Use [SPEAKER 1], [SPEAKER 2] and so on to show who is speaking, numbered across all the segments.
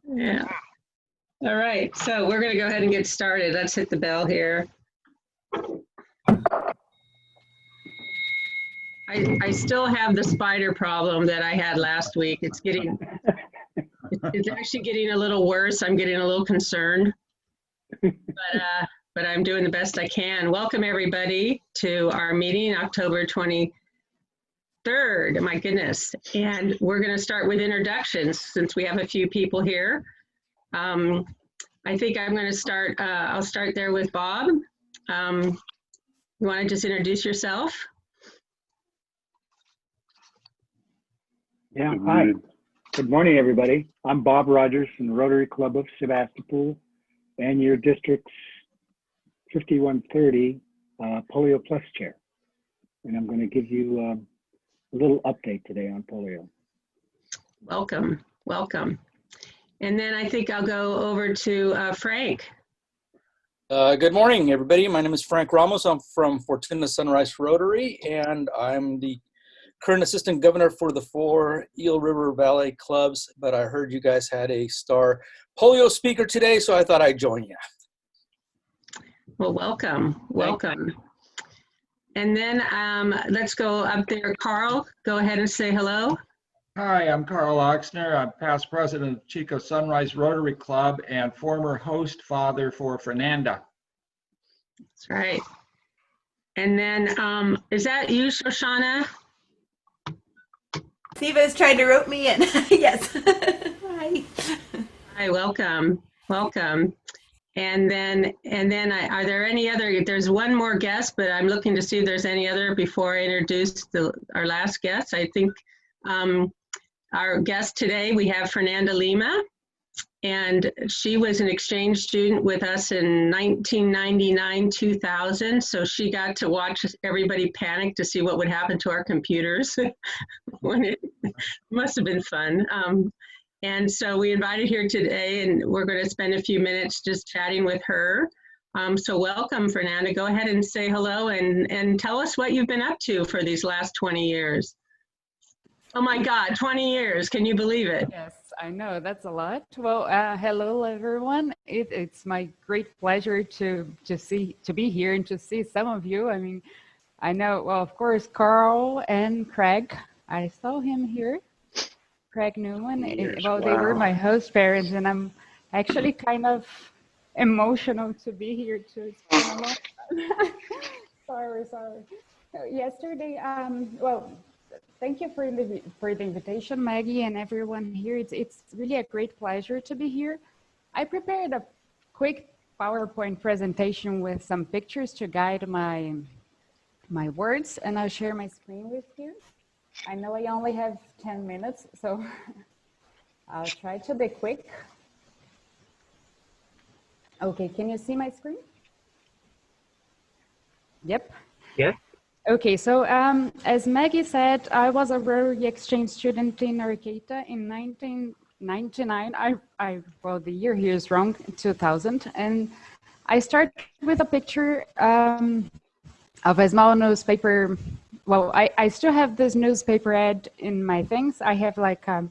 [SPEAKER 1] Yeah. All right, so we're going to go ahead and get started. Let's hit the bell here. I still have the spider problem that I had last week. It's actually getting a little worse. I'm getting a little concerned, but I'm doing the best I can. Welcome everybody to our meeting, October 23rd. My goodness. And we're going to start with introductions since we have a few people here. I think I'm going to start, I'll start there with Bob. You want to just introduce yourself?
[SPEAKER 2] Yeah, hi. Good morning, everybody. I'm Bob Rogers from the Rotary Club of Sebastopol and your district's 5130 Polio Plus Chair. And I'm going to give you a little update today on polio.
[SPEAKER 1] Welcome, welcome. And then I think I'll go over to Frank.
[SPEAKER 3] Good morning, everybody. My name is Frank Ramos. I'm from Fortuna Sunrise Rotary, and I'm the current assistant governor for the 4 Eel River Valley clubs. But I heard you guys had a star polio speaker today, so I thought I'd join you.
[SPEAKER 1] Well, welcome, welcome. And then let's go up there. Carl, go ahead and say hello.
[SPEAKER 4] Hi, I'm Carl Ochsner. I'm past president of Chico Sunrise Rotary Club and former host father for Fernanda.
[SPEAKER 1] That's right. And then, is that you, Shoshana?
[SPEAKER 5] Siva's trying to rope me in. Yes. Hi.
[SPEAKER 1] Hi, welcome, welcome. And then are there any other, there's one more guest, but I'm looking to see if there's any other before I introduce our last guest. I think our guest today, we have Fernanda Lima, and she was an exchange student with us in 1999-2000. So she got to watch everybody panic to see what would happen to our computers. When it must have been fun. And so we invited her today, and we're going to spend a few minutes just chatting with her. So welcome, Fernanda. Go ahead and say hello and tell us what you've been up to for these last 20 years. Oh my God, 20 years. Can you believe it?
[SPEAKER 6] Yes, I know. That's a lot. Well, hello, everyone. It's my great pleasure to be here and to see some of you. I mean, I know, well, of course, Carl and Craig. I saw him here. Craig Newman.
[SPEAKER 2] Yes,
[SPEAKER 6] Well,
[SPEAKER 2] wow.
[SPEAKER 6] They were my host parents, and I'm actually kind of emotional to be here too. It's been a long time. sorry. Yesterday, well, thank you for the invitation, Maggie, and everyone here. It's really a great pleasure to be here. I prepared a quick PowerPoint presentation with some pictures to guide my words, and I'll share my screen with you. I know I only have 10 minutes, so I'll try to be quick. Okay, can you see my screen? Yep. Yeah. Okay, so as Maggie said, I was a Rotary exchange student in Arcata in 1999. Well, the year here is wrong, 2000. And I started with a picture of a small newspaper. Well, I still have this newspaper ad in my things. I have like an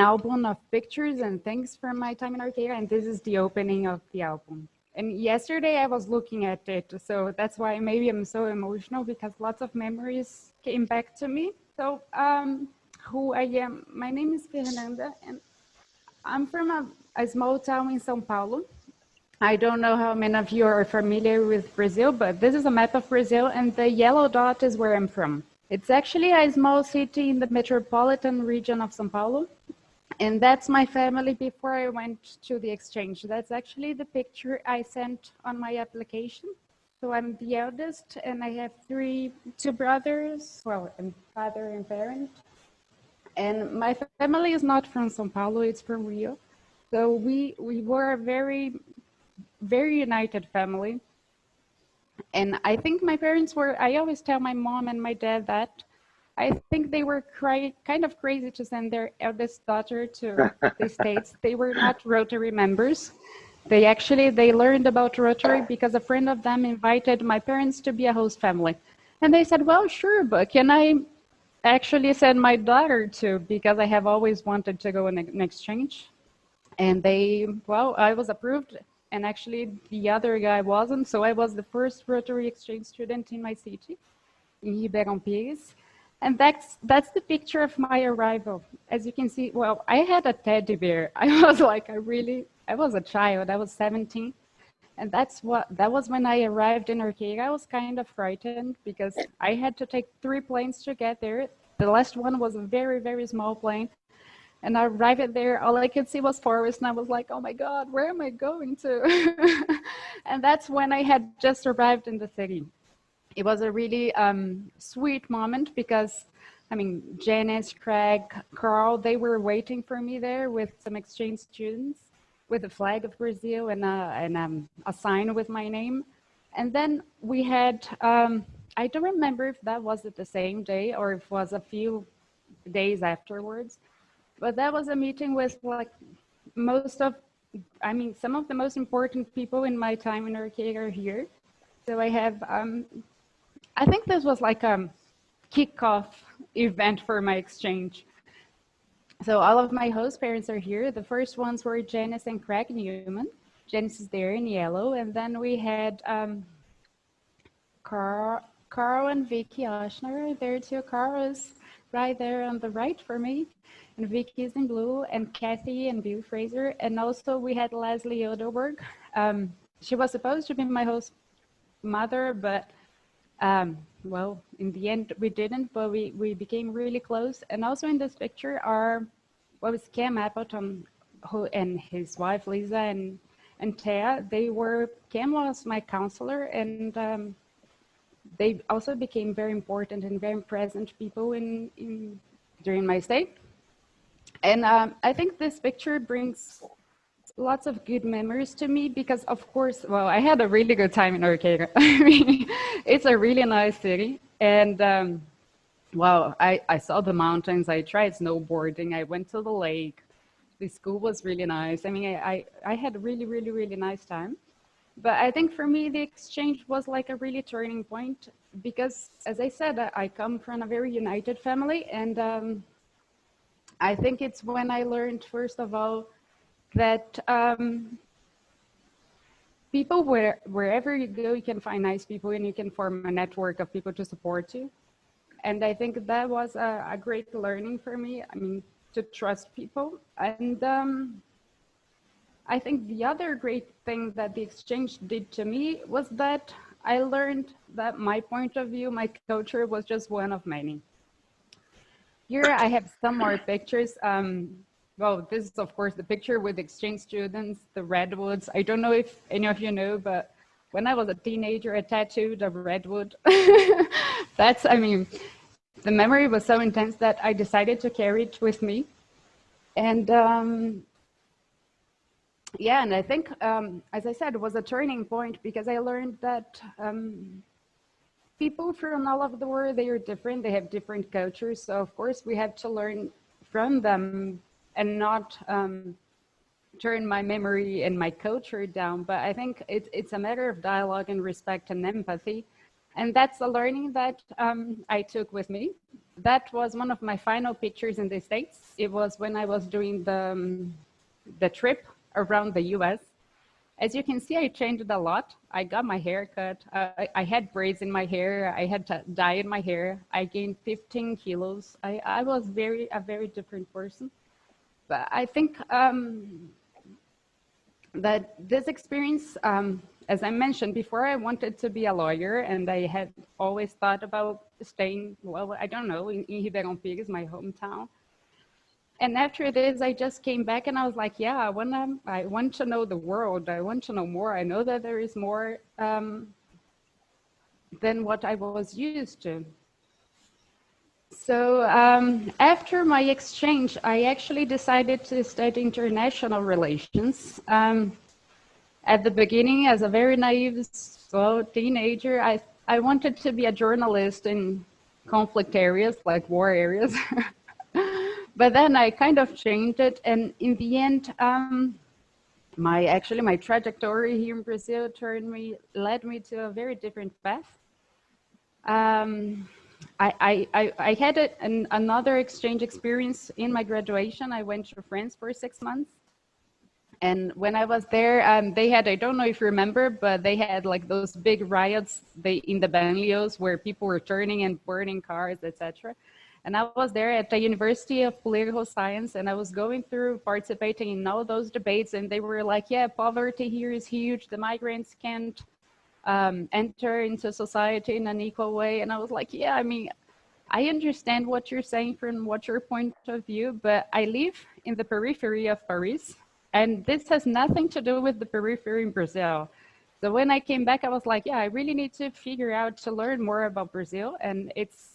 [SPEAKER 6] album of pictures and things from my time in Arcata, and this is the opening of the album. And yesterday I was looking at it, so that's why maybe I'm so emotional, because lots of memories came back to me. So who I am, my name is Fernanda, and I'm from a small town in São Paulo. I don't know how many of you are familiar with Brazil, but this is a map of Brazil, and the yellow dot is where I'm from. It's actually a small city in the metropolitan region of São Paulo, and that's my family before I went to the exchange. That's actually the picture I sent on my application. So I'm the eldest, and I have two brothers, well, and father and parent. And my family is not from São Paulo, it's from Rio. So we were a very united family. And I think my parents were, I always tell my mom and my dad that I think they were kind of crazy to send their eldest daughter to the States. They were not Rotary members. They learned about Rotary because a friend of them invited my parents to be a host family. And they said, well, sure, but can I actually sent my daughter to, because I have always wanted to go on an exchange. And I was approved, and actually the other guy wasn't. So I was the first Rotary exchange student in my city, in Ribeirão Pires. And that's the picture of my arrival. As you can see, well, I had a teddy bear. I was like, I was a child. I was 17. And that was when I arrived in Arcata. I was kind of frightened because I had to take 3 planes to get there. The last one was a very, very small plane. And I arrived there, all I could see was forest, and I was like, oh my God, where am I going to? And that's when I had just arrived in the city. It was a really sweet moment because, I mean, Janice, Craig, Carl, they were waiting for me there with some exchange students with the flag of Brazil and a sign with my name. And then we had, I don't remember if that was at the same day or if it was a few days afterwards. But that was a meeting with like some of the most important people in my time in Arcata are here. So I have, I think this was like a kickoff event for my exchange. So all of my host parents are here. The first ones were Janice and Craig Newman. Janice is there in yellow. And then we had Carl and Vicky Ochsner there too. Carl is right there on the right for me. And Vicky is in blue, and Kathy and Bill Fraser. And also we had Leslie Odelberg. She was supposed to be my host mother, but well, in the end we didn't, but we became really close. And also in this picture are, was Cam Appleton and his wife Lisa and Thea. Cam was my counselor, and they also became very important and very present people during my stay. And I think this picture brings lots of good memories to me because, of course, well, I had a really good time in Arcata. I mean, it's a really nice city. And, well, I saw the mountains. I tried snowboarding. I went to the lake. The school was really nice. I mean, I had a really, really, really nice time. But I think for me, the exchange was like a really turning point because, as I said, I come from a very united family. And I think it's when I learned, first of all, that people, wherever you go, you can find nice people and you can form a network of people to support you. And I think that was a great learning for me. I mean, to trust people. And I think the other great thing that the exchange did to me was that I learned that my point of view, my culture was just one of many. Here I have some more pictures. Well, this is of course the picture with exchange students, the redwoods. I don't know if any of you know, but when I was a teenager, I tattooed a redwood. I mean, the memory was so intense that I decided to carry it with me. And yeah, and I think, as I said, it was a turning point because I learned that people from all over the world, they are different. They have different cultures. So of course we have to learn from them and not turn my memory and my culture down. But I think it's a matter of dialogue and respect and empathy. And that's a learning that I took with me. That was one of my final pictures in the States. It was when I was doing the trip around the US. As you can see, I changed a lot. I got my hair cut. I had braids in my hair. I had dyed my hair. I gained 15 kilos. I was a very different person. But I think that this experience, as I mentioned before, I wanted to be a lawyer, and I had always thought about staying, well, I don't know, in Ribeirão Pires, my hometown. And after this, I just came back and I was like, yeah, I want to know the world. I want to know more. I know that there is more than what I was used to. So after my exchange, I actually decided to study international relations. At the beginning, as a very naive teenager, I wanted to be a journalist in conflict areas, like war areas. But then I kind of changed it, and in the end, my trajectory here in Brazil led me to a very different path. I had another exchange experience in my graduation. I went to France for 6 months. And when I was there, they had, I don't know if you remember, but they had like those big riots in the banlieues where people were turning and burning cars, etc. And I was there at the University of Political Science, and I was going through participating in all those debates, and they were like, yeah, poverty here is huge. The migrants can't enter into society in an equal way. And I was like, yeah, I mean, I understand what you're saying from what your point of view, but I live in the periphery of Paris. And this has nothing to do with the periphery in Brazil. So when I came back, I was like, yeah, I really need to figure out to learn more about Brazil and its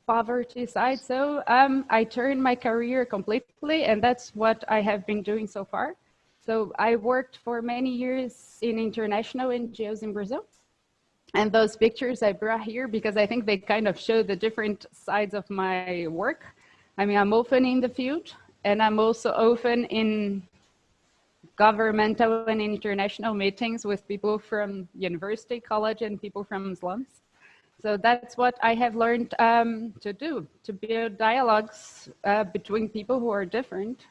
[SPEAKER 6] poverty side. So I turned my career completely, and that's what I have been doing so far. So I worked for many years in international NGOs in Brazil. And those pictures I brought here because I think they kind of show the different sides of my work. I mean, I'm often in the field, and I'm also often in governmental and international meetings with people from university, college, and people from slums. So that's what I have learned to do, to build dialogues between people who are different,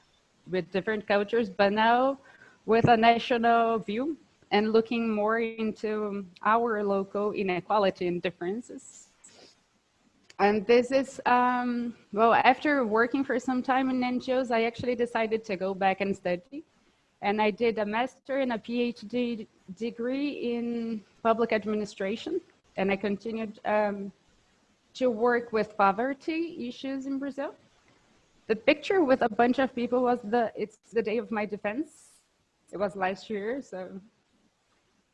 [SPEAKER 6] with different cultures, but now with a national view and looking more into our local inequality and differences. And this is, well, after working for some time in NGOs, I actually decided to go back and study. And I did a master and a PhD degree in public administration. And I continued to work with poverty issues in Brazil. The picture with a bunch of people was it's the day of my defense. It was last year, so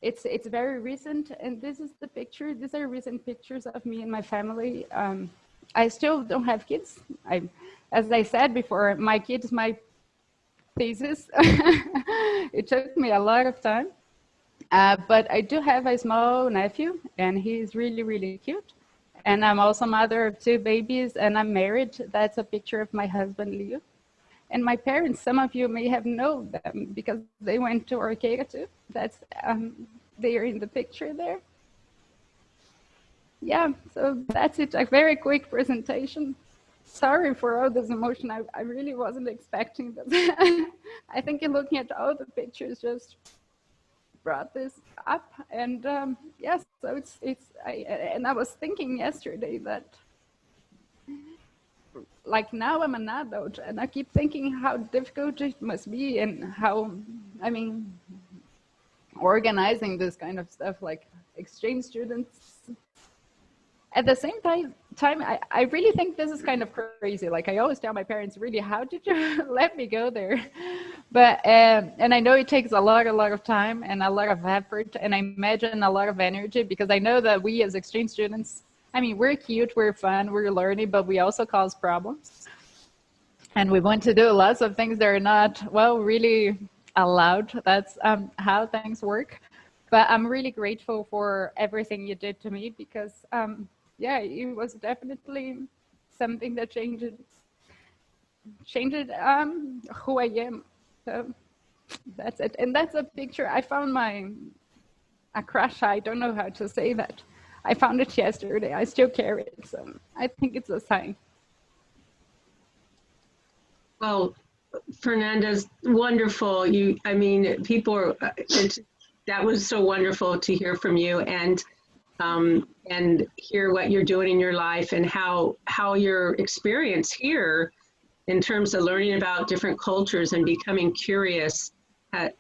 [SPEAKER 6] it's very recent. And this is the picture. These are recent pictures of me and my family. I still don't have kids. As I said before, my kids, my thesis. It took me a lot of time. But I do have a small nephew, and he's really, really cute. And I'm also mother of 2 babies, and I'm married. That's a picture of my husband, Leo. And my parents, some of you may have known them because they went to Arcata too. That's, they are in the picture there. Yeah, so that's it, a very quick presentation. Sorry for all this emotion. I really wasn't expecting this. I think in looking at all the pictures just brought this up. And yes, so and I was thinking yesterday that like now I'm an adult and I keep thinking how difficult it must be and how, I mean, organizing this kind of stuff like exchange students. At the same time, I really think this is kind of crazy. Like I always tell my parents, really, how did you let me go there? But, and I know it takes a lot of time and a lot of effort, and I imagine a lot of energy, because I know that we as exchange students, I mean, we're cute, we're fun, we're learning, but we also cause problems. And we want to do lots of things that are not, well, really allowed. That's how things work. But I'm really grateful for everything you did to me, because yeah, it was definitely something that changed who I am. So that's it. And that's a picture. I found a crush. I don't know how to say that. I found it yesterday. I still carry it. So I think it's a sign.
[SPEAKER 1] Well, Fernanda's wonderful. I mean, people are, that was so wonderful to hear from you and hear what you're doing in your life and how your experience here in terms of learning about different cultures and becoming curious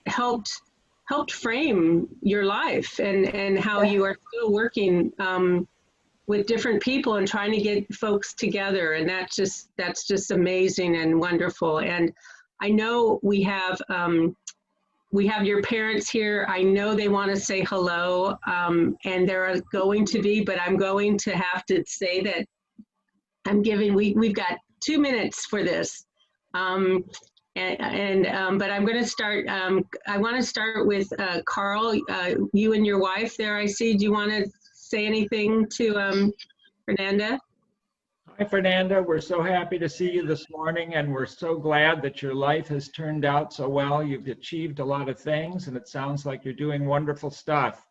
[SPEAKER 1] helped frame your life and how you are still working with different people and trying to get folks together. And that's just amazing and wonderful. And I know we have your parents here. I know they want to say hello, and there are going to be, but I'm going to have to say that we've got 2 minutes for this. But I'm going to start, I want to start with Carl, you and your wife there, I see. Do you want to say anything to Fernanda?
[SPEAKER 4] Hi, Fernanda. We're so happy to see you this morning, and we're so glad that your life has turned out so well. You've achieved a lot of things, and it sounds like you're doing wonderful stuff.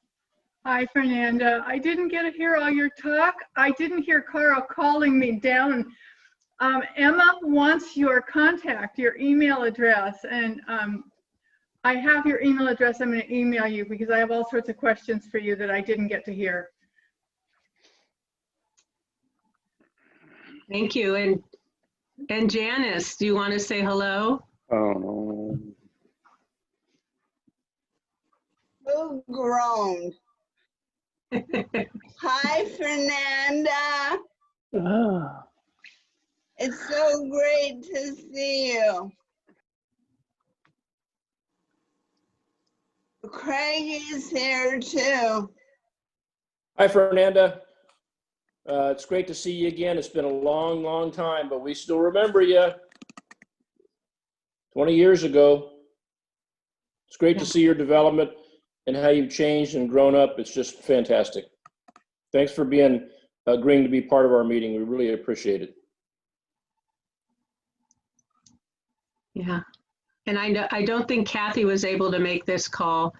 [SPEAKER 7] Hi, Fernanda. I didn't get to hear all your talk. I didn't hear Carl calling me down. Emma wants your contact, your email address, and I have your email address. I'm going to email you because I have all sorts of questions for you that I didn't get to hear.
[SPEAKER 1] Thank you. And Janice, do you want to say hello?
[SPEAKER 2] Oh,
[SPEAKER 8] So grown. Hi, Fernanda.
[SPEAKER 2] ah,
[SPEAKER 8] It's so great to see you. Craig is here too.
[SPEAKER 9] Hi, Fernanda. It's great to see you again. It's been a long, long time, but we still remember you. 20 years ago. It's great to see your development and how you've changed and grown up. It's just fantastic. Thanks for agreeing to be part of our meeting. We really appreciate it.
[SPEAKER 1] Yeah. And I don't think Kathy was able to make this call.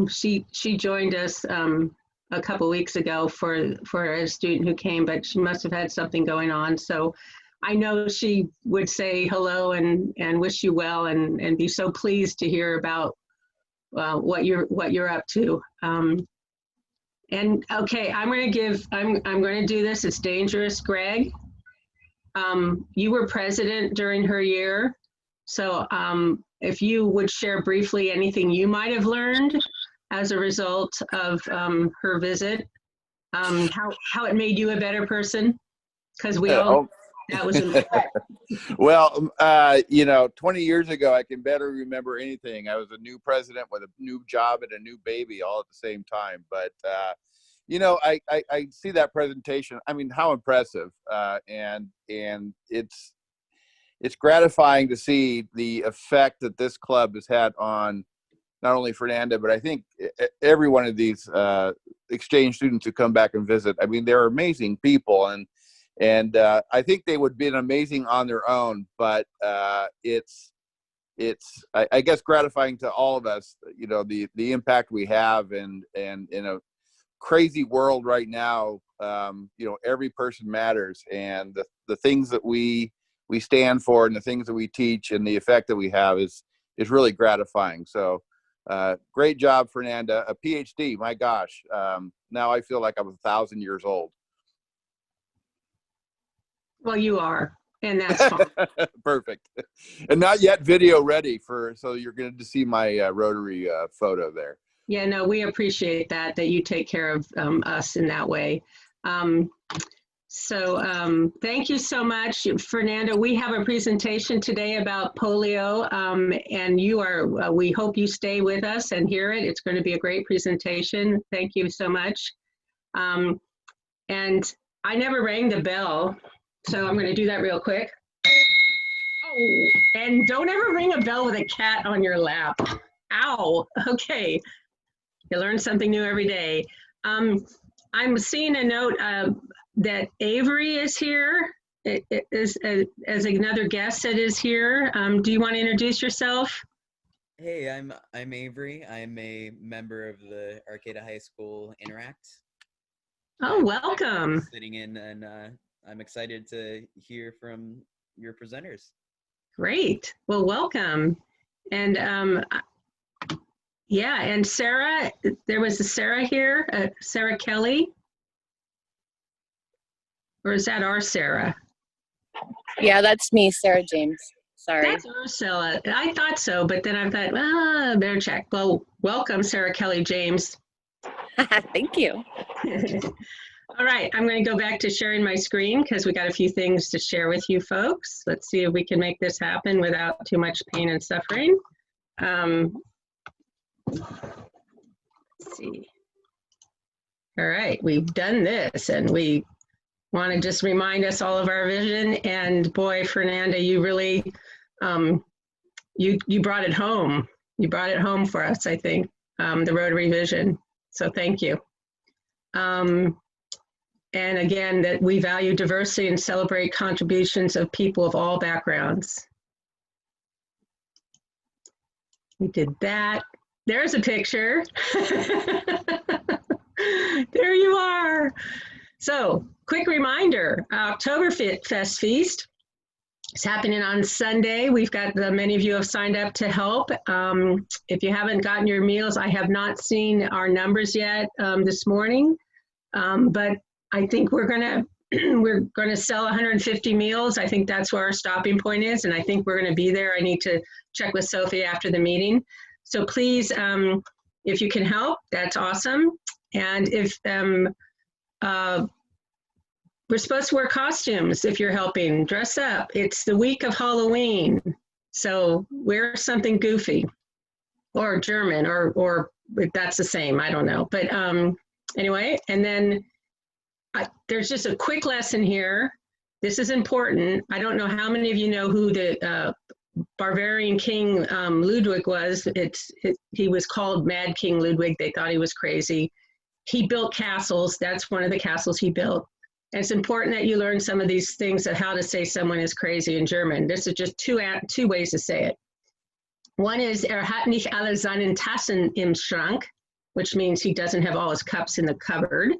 [SPEAKER 1] She joined us a couple weeks ago for a student who came, but she must have had something going on. So I know she would say hello and wish you well and be so pleased to hear about what you're up to. And okay, I'm going to do this. It's dangerous, Greg. You were president during her year. So if you would share briefly anything you might have learned as a result of her visit, how it made you a better person, because we all, that was a
[SPEAKER 10] Well, 20 years ago, I can better remember anything. I was a new president with a new job and a new baby all at the same time. But, I see that presentation. I mean, how impressive. And it's gratifying to see the effect that this club has had on not only Fernanda, but I think every one of these exchange students who come back and visit. I mean, they're amazing people, and I think they would be amazing on their own, but it's I guess gratifying to all of us, the impact we have, and in a crazy world right now, every person matters, and the things that we stand for and the things that we teach and the effect that we have is really gratifying. So great job, Fernanda. A PhD, my gosh. Now I feel like I'm 1,000 years old.
[SPEAKER 1] well, you are, and that's fine.
[SPEAKER 10] Perfect. And not yet video ready so you're going to see my Rotary photo there.
[SPEAKER 1] Yeah, no, we appreciate that you take care of us in that way. So thank you so much, Fernanda. We have a presentation today about polio, and we hope you stay with us and hear it. It's going to be a great presentation. Thank you so much. And I never rang the bell, so I'm going to do that real quick. Oh, and don't ever ring a bell with a cat on your lap. Ow. Okay. You learn something new every day. I'm seeing a note that Avery is here, as another guest that is here. Do you want to introduce yourself?
[SPEAKER 11] Hey, I'm Avery. I'm a member of the Arcata High School Interact.
[SPEAKER 1] Oh, welcome.
[SPEAKER 11] I'm sitting in, and I'm excited to hear from your presenters.
[SPEAKER 1] Great. Well, welcome. And yeah, and Sarah, there was a Sarah here, Sarah Kelly. Or is that our Sarah?
[SPEAKER 12] Yeah, that's me, Sarah James. Sorry.
[SPEAKER 1] That's Ursula. I thought so, but then I thought, better check. Well, welcome, Sarah Kelly James.
[SPEAKER 12] Thank you.
[SPEAKER 1] All right, I'm going to go back to sharing my screen because we got a few things to share with you folks. Let's see if we can make this happen without too much pain and suffering. Let's see. All right, we've done this, and we want to just remind us all of our vision. And boy, Fernanda, you really, you brought it home. You brought it home for us, I think, the Rotary vision. So thank you. And again, that we value diversity and celebrate contributions of people of all backgrounds. We did that. There's a picture. There you are. So, quick reminder, Oktoberfest Feast is happening on Sunday. We've got many of you have signed up to help. If you haven't gotten your meals, I have not seen our numbers yet this morning, but I think we're gonna sell 150 meals. I think that's where our stopping point is, and I think we're gonna be there. I need to check with Sophie after the meeting. So please, if you can help, that's awesome. And if we're supposed to wear costumes if you're helping, dress up. It's the week of Halloween, so wear something goofy or German or if that's the same, I don't know. But anyway, and then there's just a quick lesson here. This is important. I don't know how many of you know who the Bavarian King Ludwig was. He was called Mad King Ludwig. They thought he was crazy. He built castles. That's one of the castles he built. And it's important that you learn some of these things of how to say someone is crazy in German. This is just two ways to say it. One is hat nicht alle seine Tassen im Schrank, which means he doesn't have all his cups in the cupboard.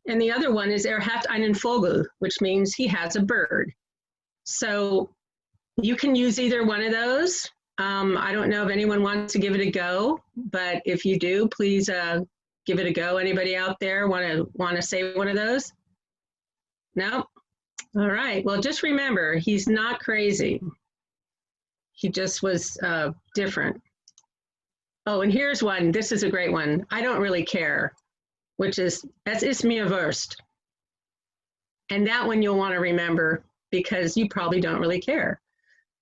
[SPEAKER 1] And the other one is hat einen Vogel, which means he has a bird. So you can use either one of those. I don't know if anyone wants to give it a go, but if you do, please give it a go. Anybody out there want to say one of those? No? All right. Well, just remember, he's not crazy. He just was different. Oh, and here's one. This is a great one. I don't really care, which is, es ist mir Wurst. And that one you'll want to remember because you probably don't really care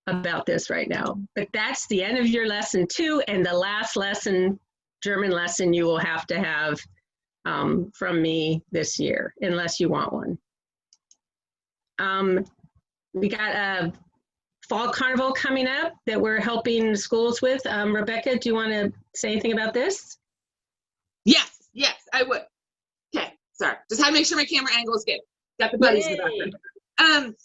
[SPEAKER 1] about this right now. But that's the end of your lesson 2 and the last lesson, German lesson you will have to have from me this year, unless you want one. We got a fall carnival coming up that we're helping schools with. Rebecca, do you want to say anything about this?
[SPEAKER 13] Yes, I would. Okay, sorry. Just had to make sure my camera angle is good. Got the buddies in the background.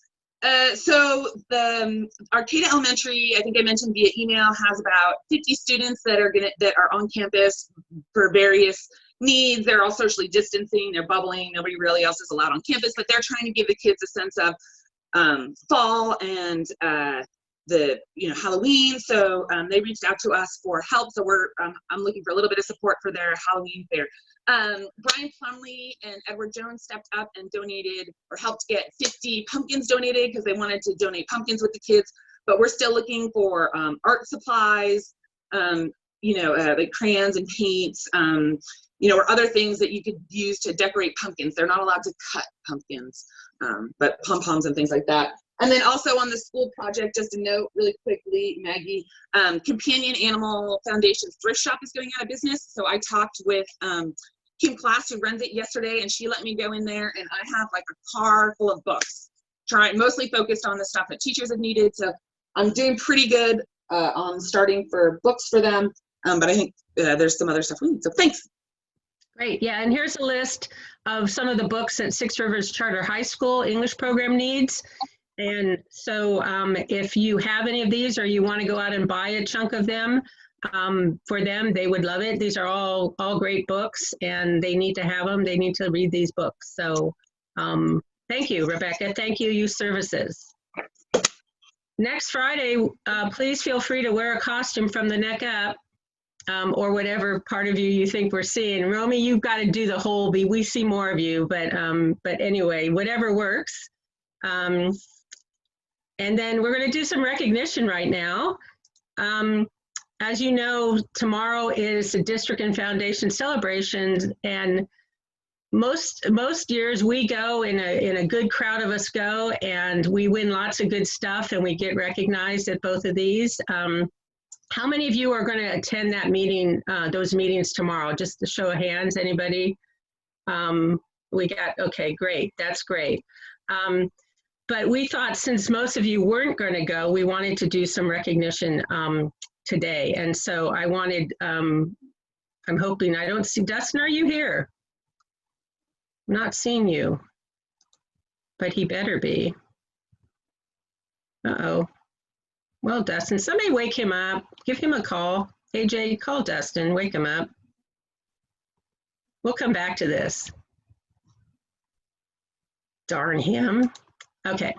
[SPEAKER 13] So the Arcata Elementary, I think I mentioned via email, has about 50 students that are on campus for various needs. They're all socially distancing, they're bubbling, nobody really else is allowed on campus, but they're trying to give the kids a sense of fall and Halloween. So they reached out to us for help. So I'm looking for a little bit of support for their Halloween fair. Brian Plumley and Edward Jones stepped up and donated or helped get 50 pumpkins donated because they wanted to donate pumpkins with the kids. But we're still looking for art supplies, like crayons and paints, or other things that you could use to decorate pumpkins. They're not allowed to cut pumpkins, but pom-poms and things like that. And then also on the school project, just a note really quickly, Maggie, Companion Animal Foundation's thrift shop is going out of business. So I talked with Kim Class, who runs it, yesterday, and she let me go in there, and I have like a car full of books, mostly focused on the stuff that teachers have needed. So I'm doing pretty good on starting for books for them, but I think there's some other stuff we need. So thanks.
[SPEAKER 1] Great, yeah, and here's a list of some of the books that Six Rivers Charter High School English program needs. And so if you have any of these or you want to go out and buy a chunk of them, for them, they would love it. These are all great books and they need to have them. They need to read these books. So thank you, Rebecca. Thank you, Youth Services. Next Friday, please feel free to wear a costume from the neck up. Or whatever part of you think we're seeing. Romy, you've got to do the whole, we see more of you, but anyway, whatever works. And then we're going to do some recognition right now. As you know, tomorrow is the district and foundation celebrations, and most years we go in a good crowd of us go, and we win lots of good stuff, and we get recognized at both of these. How many of you are going to attend that meeting, those meetings tomorrow? Just a show of hands, anybody? Okay, great, that's great. But we thought since most of you weren't going to go, we wanted to do some recognition today. And so I wanted, I'm hoping, I don't see, Dustin, are you here? I'm not seeing you, but he better be. Uh-oh. Well, Dustin, somebody wake him up, give him a call. AJ, call Dustin, wake him up. we'll come back to this. Darn him. Okay.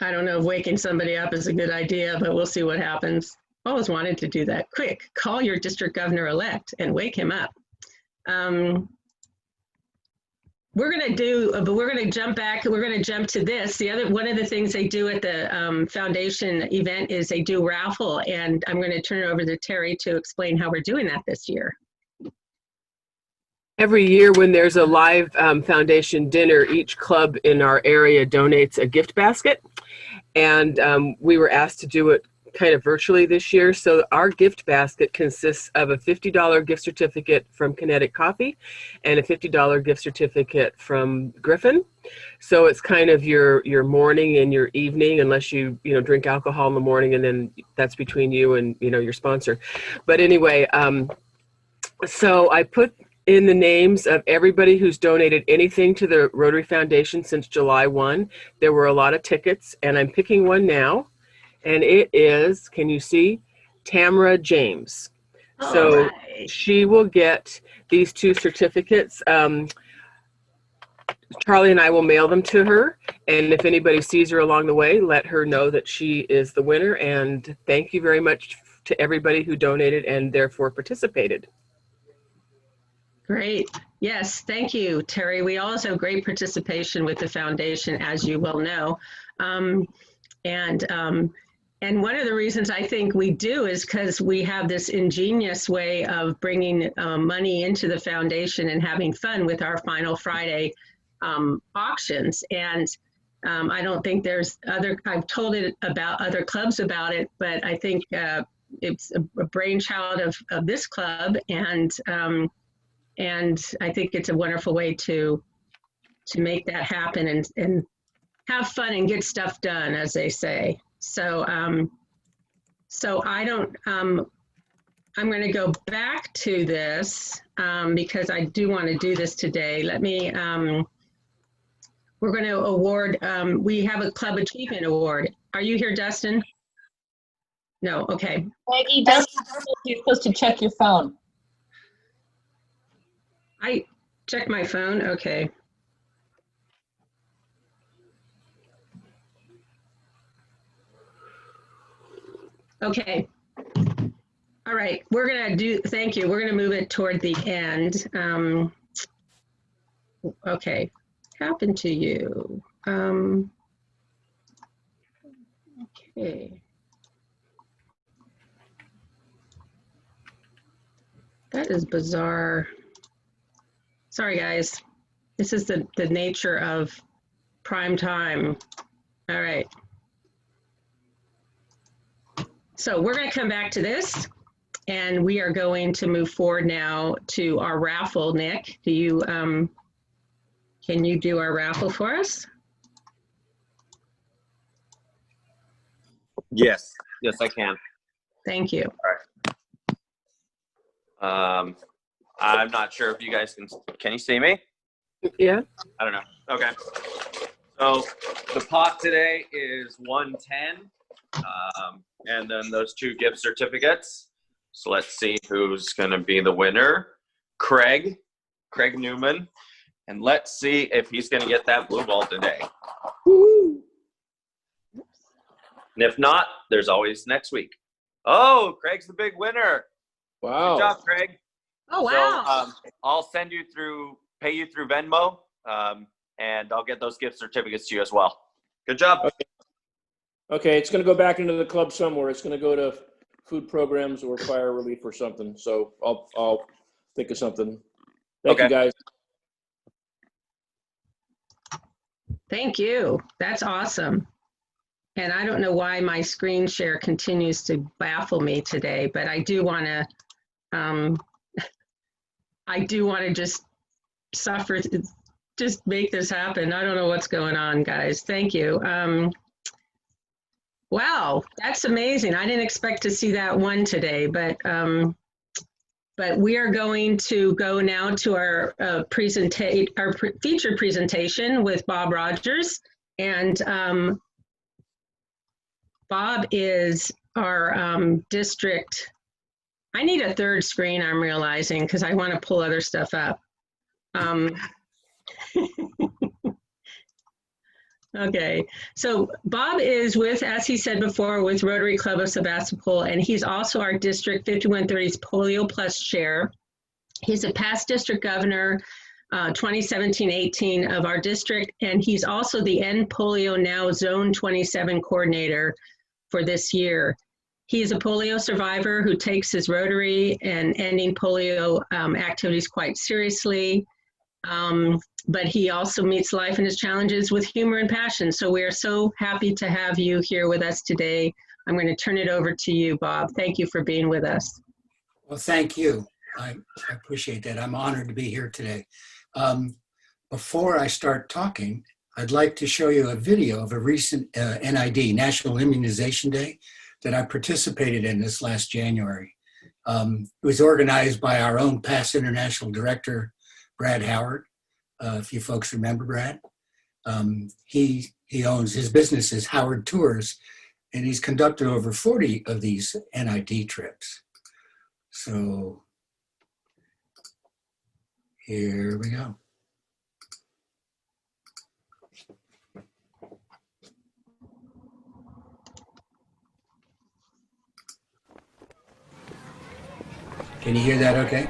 [SPEAKER 1] I don't know if waking somebody up is a good idea, but we'll see what happens. Always wanted to do that. Quick, call your district governor-elect and wake him up. We're going to jump back. We're going to jump to this. One of the things they do at the foundation event is they do raffle, and I'm going to turn it over to Terry to explain how we're doing that this year.
[SPEAKER 14] Every year when there's a live foundation dinner, each club in our area donates a gift basket. And we were asked to do it kind of virtually this year. So our gift basket consists of a $50 gift certificate from Kinetic Coffee and a $50 gift certificate from Griffin. So it's kind of your morning and your evening, unless you drink alcohol in the morning, and then that's between you and your sponsor. But anyway, so I put in the names of everybody who's donated anything to the Rotary Foundation since July 1. There were a lot of tickets, and I'm picking one now, and it is, can you see, Tamara James. So she will get these 2 certificates. Charlie and I will mail them to her, and if anybody sees her along the way, let her know that she is the winner. And thank you very much to everybody who donated and therefore participated.
[SPEAKER 1] Great. Yes, thank you, Terry. We always have great participation with the foundation, as you well know. And one of the reasons I think we do is because we have this ingenious way of bringing money into the foundation and having fun with our Final Friday auctions. And I don't think there's I've told it about other clubs about it, but I think it's a brainchild of this club, and I think it's a wonderful way to make that happen and have fun and get stuff done, as they say. So so I'm going to go back to this because I do want to do this today. Let me, we're going to award, we have a Club Achievement Award. Are you here, Dustin? No, okay.
[SPEAKER 15] Maggie, you're supposed to check your phone.
[SPEAKER 1] I check my phone, okay. Okay. All right, we're gonna do, thank you. We're gonna move it toward the end. Okay, happened to you. Okay. That is bizarre. Sorry, guys. This is the nature of prime time. All right. So we're going to come back to this, and we are going to move forward now to our raffle. Nick, do you can you do our raffle for us?
[SPEAKER 16] Yes, I can.
[SPEAKER 1] Thank you.
[SPEAKER 16] All right. I'm not sure if you guys can you see me?
[SPEAKER 14] Yeah.
[SPEAKER 16] I don't know. Okay. So the pot today is 110, and then those 2 gift certificates. So let's see who's going to be the winner. Craig Newman, and let's see if he's going to get that blue ball today.
[SPEAKER 14] Woo.
[SPEAKER 16] And if not, there's always next week. Oh, Craig's the big winner.
[SPEAKER 9] Wow.
[SPEAKER 16] Good job, Craig.
[SPEAKER 1] Oh, wow.
[SPEAKER 16] So I'll send you pay you through Venmo, and I'll get those gift certificates to you as well. Good job.
[SPEAKER 9] Okay, it's going to go back into the club somewhere. It's going to go to food programs or fire relief or something. So I'll think of something. Thank you, guys.
[SPEAKER 1] Thank you. That's awesome. And I don't know why my screen share continues to baffle me today, but I do want to just suffer, just make this happen. I don't know what's going on, guys. Thank you. Wow, that's amazing. I didn't expect to see that one today, but we are going to go now to our feature presentation with Bob Rogers. And Bob is our district I need a third screen, I'm realizing, because I want to pull other stuff up. Okay, so Bob is with, as he said before, with Rotary Club of Sebastopol, and he's also our District 5130's Polio Plus Chair. He's a past district governor, 2017-18 of our district, and he's also the End Polio Now Zone 27 coordinator for this year. He is a polio survivor who takes his Rotary and ending polio activities quite seriously. But he also meets life and its challenges with humor and passion. So we are so happy to have you here with us today. I'm going to turn it over to you, Bob. Thank you for being with us.
[SPEAKER 17] Well, thank you. I appreciate that. I'm honored to be here today. Before I start talking, I'd like to show you a video of a recent NID, National Immunization Day, that I participated in this last January. It was organized by our own past international director, Brad Howard. If you folks remember Brad. He owns, his business is Howard Tours, and he's conducted over 40 of these NID trips. So here we go. Can you hear that okay?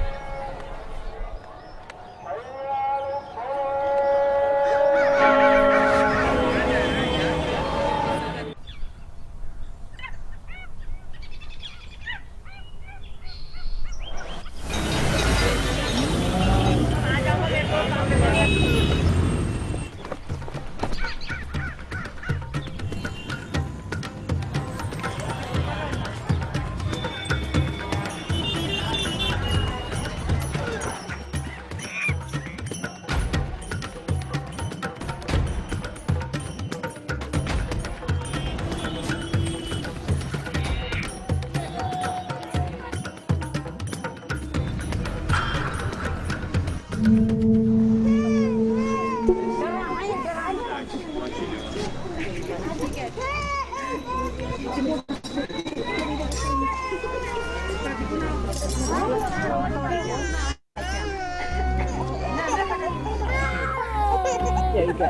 [SPEAKER 18] There you go.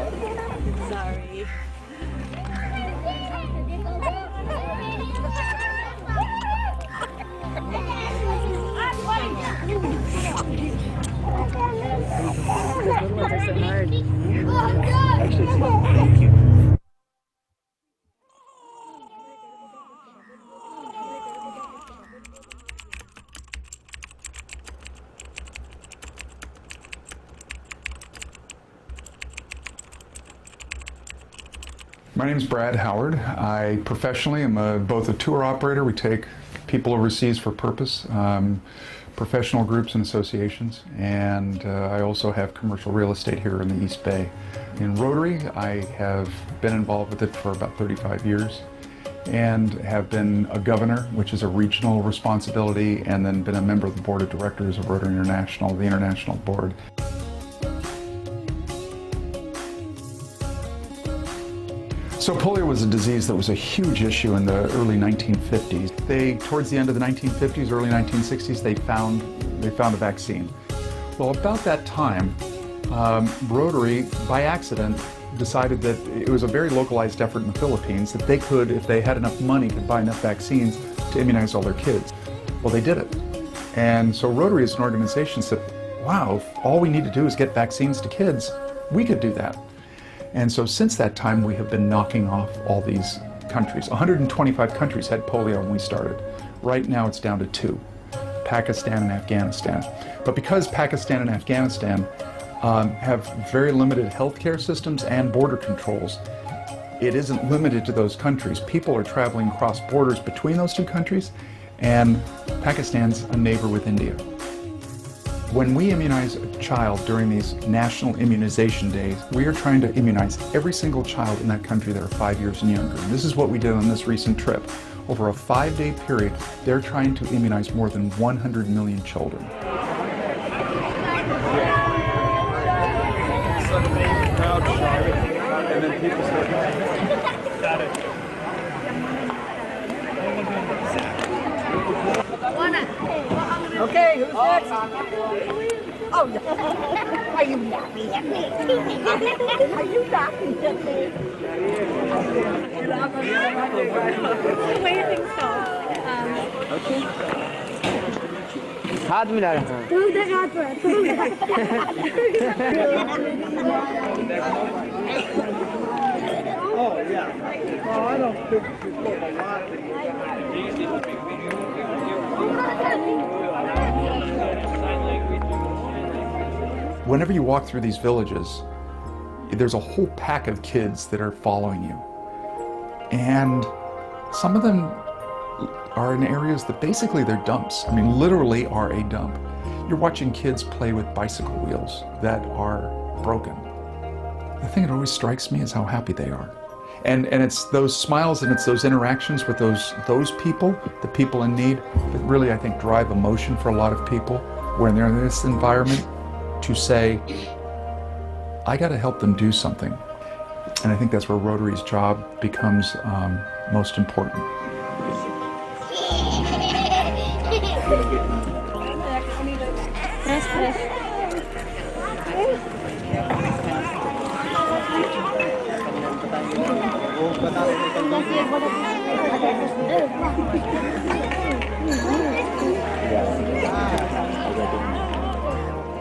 [SPEAKER 18] Sorry.
[SPEAKER 17] Thank you.
[SPEAKER 19] My name is Brad Howard. I professionally am both a tour operator. We take people overseas for purpose, professional groups and associations, and I also have commercial real estate here in the East Bay. In Rotary, I have been involved with it for about 35 years and have been a governor, which is a regional responsibility, and then been a member of the board of directors of Rotary International, the international board. So polio was a disease that was a huge issue in the early 1950s. Towards the end of the 1950s, early 1960s, they found a vaccine. Well, about that time, Rotary, by accident, decided that it was a very localized effort in the Philippines, that they could, if they had enough money, could buy enough vaccines to immunize all their kids. Well, they did it. And so Rotary as an organization said, wow, if all we need to do is get vaccines to kids, we could do that. And so since that time, we have been knocking off all these countries. 125 countries had polio when we started. Right now it's down to 2, Pakistan and Afghanistan. But because Pakistan and Afghanistan have very limited healthcare systems and border controls, it isn't limited to those countries. People are traveling across borders between those 2 countries, and Pakistan's a neighbor with India. When we immunize a child during these national immunization days, we are trying to immunize every single child in that country that are 5 years and younger. And this is what we did on this recent trip. Over a 5-day period, they're trying to immunize more than 100 million children. And then people start got it.
[SPEAKER 18] Okay, who's next? Oh, no. Are you laughing at me? Are you laughing at me?
[SPEAKER 20] Waving so.
[SPEAKER 18] Okay. हाथ मिला रहा हूँ। तू देख हाथ पर, तू देख। Oh yeah. Well, I don't think you put a lot of
[SPEAKER 19] Whenever you walk through these villages, there's a whole pack of kids that are following you. And some of them are in areas that basically they're dumps. I mean, literally are a dump. You're watching kids play with bicycle wheels that are broken. The thing that always strikes me is how happy they are. And it's those smiles and it's those interactions with those people, the people in need, that really, I think, drive emotion for a lot of people when they're in this environment, to say, I got to help them do something. And I think that's where Rotary's job becomes most important.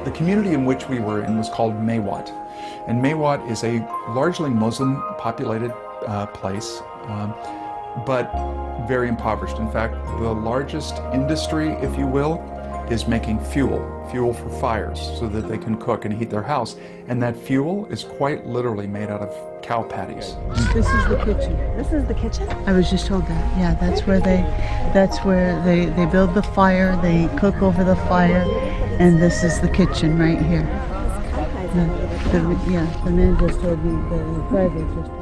[SPEAKER 19] The community in which we were in was called Mewat. And Mewat is a largely Muslim populated place, but very impoverished. In fact, the largest industry, if you will, is making fuel for fires so that they can cook and heat their house. And that fuel is quite literally made out of cow patties.
[SPEAKER 21] This is the kitchen.
[SPEAKER 20] This is the kitchen?
[SPEAKER 21] I was just told that. Yeah, that's where they build the fire, they cook over the fire, and this is the kitchen right here. The man just told me, the driver just told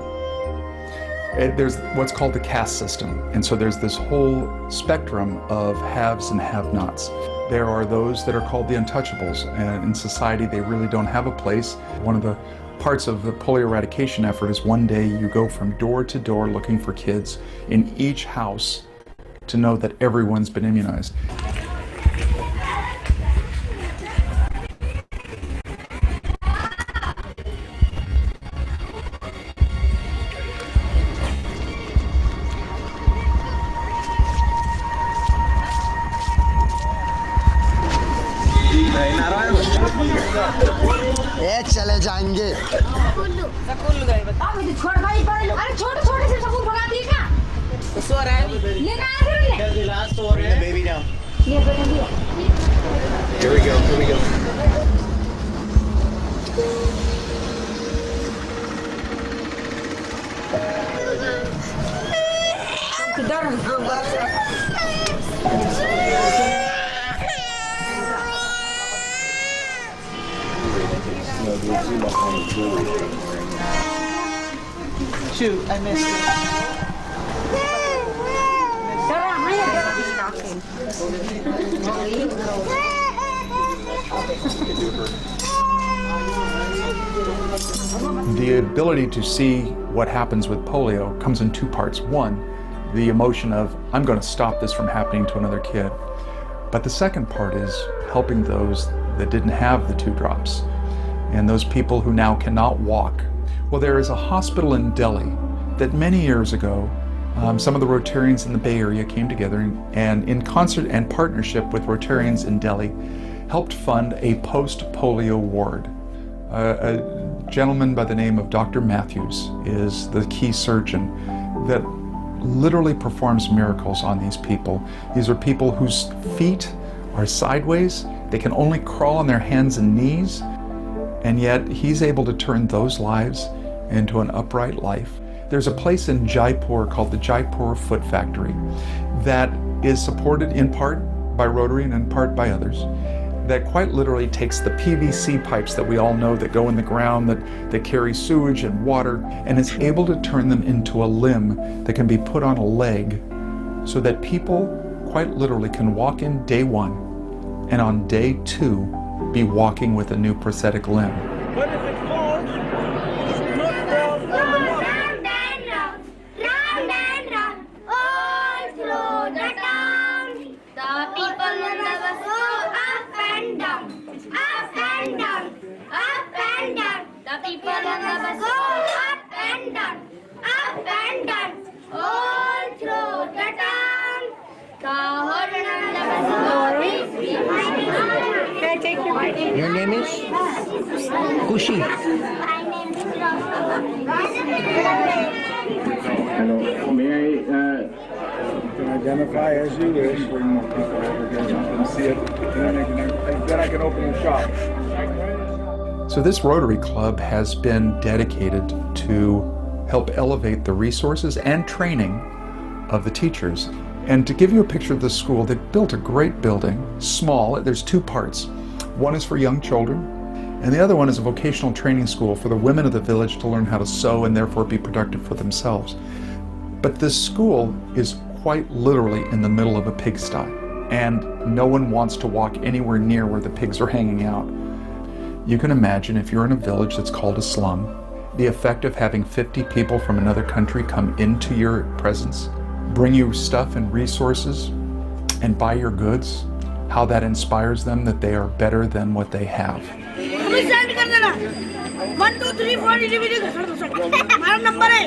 [SPEAKER 21] me.
[SPEAKER 19] There's what's called the caste system, and so there's this whole spectrum of haves and have-nots. There are those that are called the untouchables, and in society they really don't have a place. One of the parts of the polio eradication effort is one day you go from door to door looking for kids in each house to know that everyone's been immunized.
[SPEAKER 18] चले जाएंगे school गए बता मुझे छोड़ भाई अरे छोटे छोटे से स्कूल भगा दिए क्या सो रहा है लेना आ फिर ले लास्ट सो रहे हैं बेबी डाउन ये बेबी here we go किधर
[SPEAKER 21] Shoot, I missed it.
[SPEAKER 19] The ability to see what happens with polio comes in two parts. One, the emotion of, I'm going to stop this from happening to another kid. But the second part is helping those that didn't have the 2 drops and those people who now cannot walk. Well, there is a hospital in Delhi that many years ago, some of the Rotarians in the Bay Area came together and in concert and partnership with Rotarians in Delhi, helped fund a post-polio ward. A gentleman by the name of Dr. Matthews is the key surgeon that literally performs miracles on these people. These are people whose feet are sideways. They can only crawl on their hands and knees, and yet he's able to turn those lives into an upright life. There's a place in Jaipur called the Jaipur Foot Factory that is supported in part by Rotary and in part by others, that quite literally takes the PVC pipes that we all know that go in the ground, that carry sewage and water, and is able to turn them into a limb that can be put on a leg so that people quite literally can walk in day 1 and on day 2 be walking with a new prosthetic limb.
[SPEAKER 18] What is it called? Round and round, all through the town. The people in the bus people on the bus go up and down, all through the town. The horn on the bus goes. Can I take your picture?
[SPEAKER 20] Your name is? Kushi.
[SPEAKER 18] My name is
[SPEAKER 2] Hello, may I can identify as you wish, bring more people over here so you can see it, and then I can open the shop.
[SPEAKER 19] So this Rotary Club has been dedicated to help elevate the resources and training of the teachers. And to give you a picture of the school, they built a great building, small. There's two parts. One is for young children, and the other one is a vocational training school for the women of the village to learn how to sew and therefore be productive for themselves. But this school is quite literally in the middle of a pigsty, and no one wants to walk anywhere near where the pigs are hanging out. You can imagine, if you're in a village that's called a slum, the effect of having 50 people from another country come into your presence, bring you stuff and resources, and buy your goods, how that inspires them that they are better than what they have.
[SPEAKER 18] 1, 2, 3, 4 हमारा number है।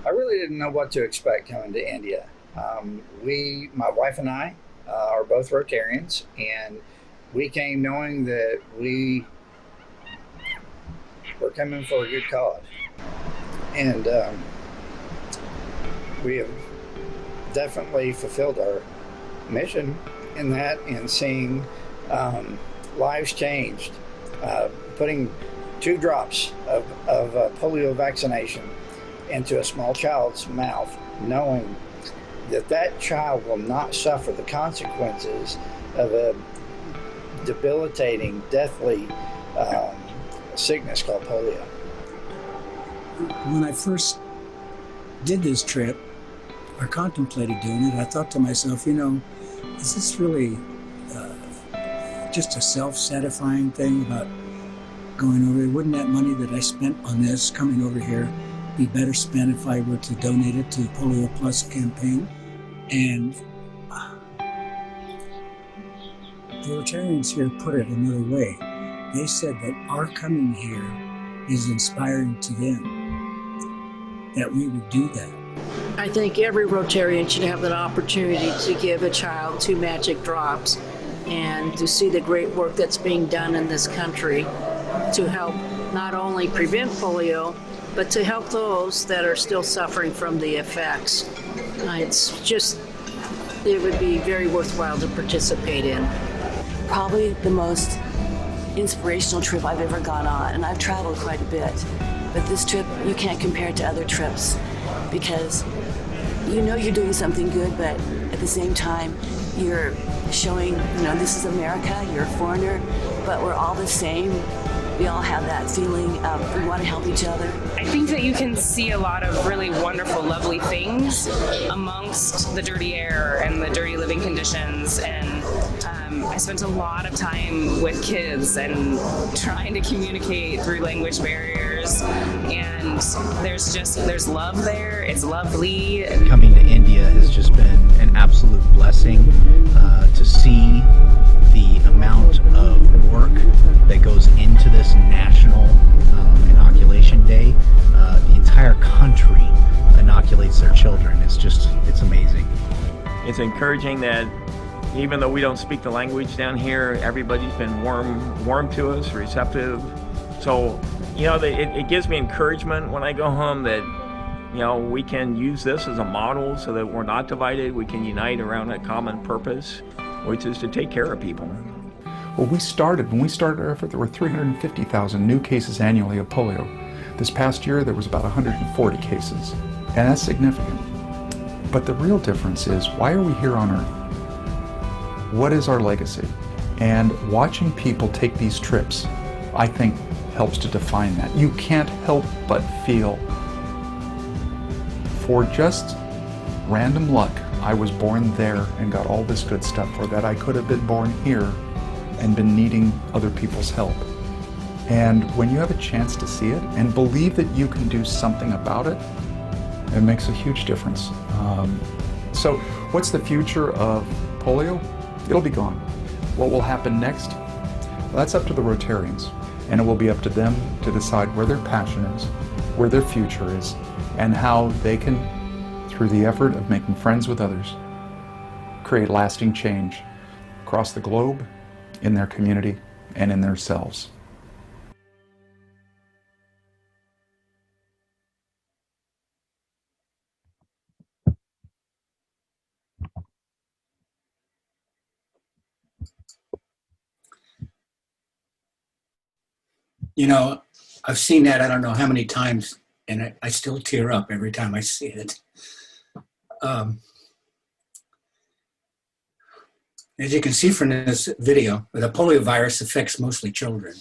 [SPEAKER 20] I really didn't know what to expect coming to India. My wife and I, are both Rotarians, and we came knowing that we were coming for a good cause. And we have definitely fulfilled our mission in that, and seeing lives changed, putting 2 drops of polio vaccination into a small child's mouth, knowing that that child will not suffer the consequences of a debilitating, deathly sickness called polio.
[SPEAKER 17] When I first did this trip, or contemplated doing it, I thought to myself, you know, is this really just a self-satisfying thing about going over here? Wouldn't that money that I spent on this coming over here be better spent if I were to donate it to the Polio Plus campaign? And the Rotarians here put it another way. They said that our coming here is inspiring to them, that we would do that.
[SPEAKER 22] I think every Rotarian should have an opportunity to give a child 2 magic drops, and to see the great work that's being done in this country to help not only prevent polio, but to help those that are still suffering from the effects. It would be very worthwhile to participate in.
[SPEAKER 23] Probably the most inspirational trip I've ever gone on, and I've traveled quite a bit. But this trip, you can't compare it to other trips, because you know you're doing something good, but at the same time, you're showing, you know, this is America, you're a foreigner, but we're all the same. We all have that feeling of we want to help each other.
[SPEAKER 24] I think that you can see a lot of really wonderful, lovely things amongst the dirty air and the dirty living conditions. And I spent a lot of time with kids and trying to communicate through language barriers. And there's love there. It's lovely.
[SPEAKER 25] Coming to India has just been an absolute blessing to see the amount of work that goes into this national inoculation day. The entire country inoculates their children. It's amazing.
[SPEAKER 26] It's encouraging that even though we don't speak the language down here, everybody's been warm to us, receptive. So, you know, it gives me encouragement when I go home that, you know, we can use this as a model so that we're not divided. We can unite around a common purpose, which is to take care of people.
[SPEAKER 19] Well, when we started our effort, there were 350,000 new cases annually of polio. This past year, there was about 140 cases, and that's significant. But the real difference is, why are we here on Earth? What is our legacy? And watching people take these trips, I think, helps to define that. You can't help but feel, for just random luck, I was born there and got all this good stuff, or that I could have been born here and been needing other people's help. And when you have a chance to see it and believe that you can do something about it, it makes a huge difference. So what's the future of polio? It'll be gone. What will happen next? Well, that's up to the Rotarians, and it will be up to them to decide where their passion is, where their future is, and how they can, through the effort of making friends with others, create lasting change across the globe, in their community, and in themselves.
[SPEAKER 17] You know, I've seen that I don't know how many times, and I still tear up every time I see it. As you can see from this video, the polio virus affects mostly children,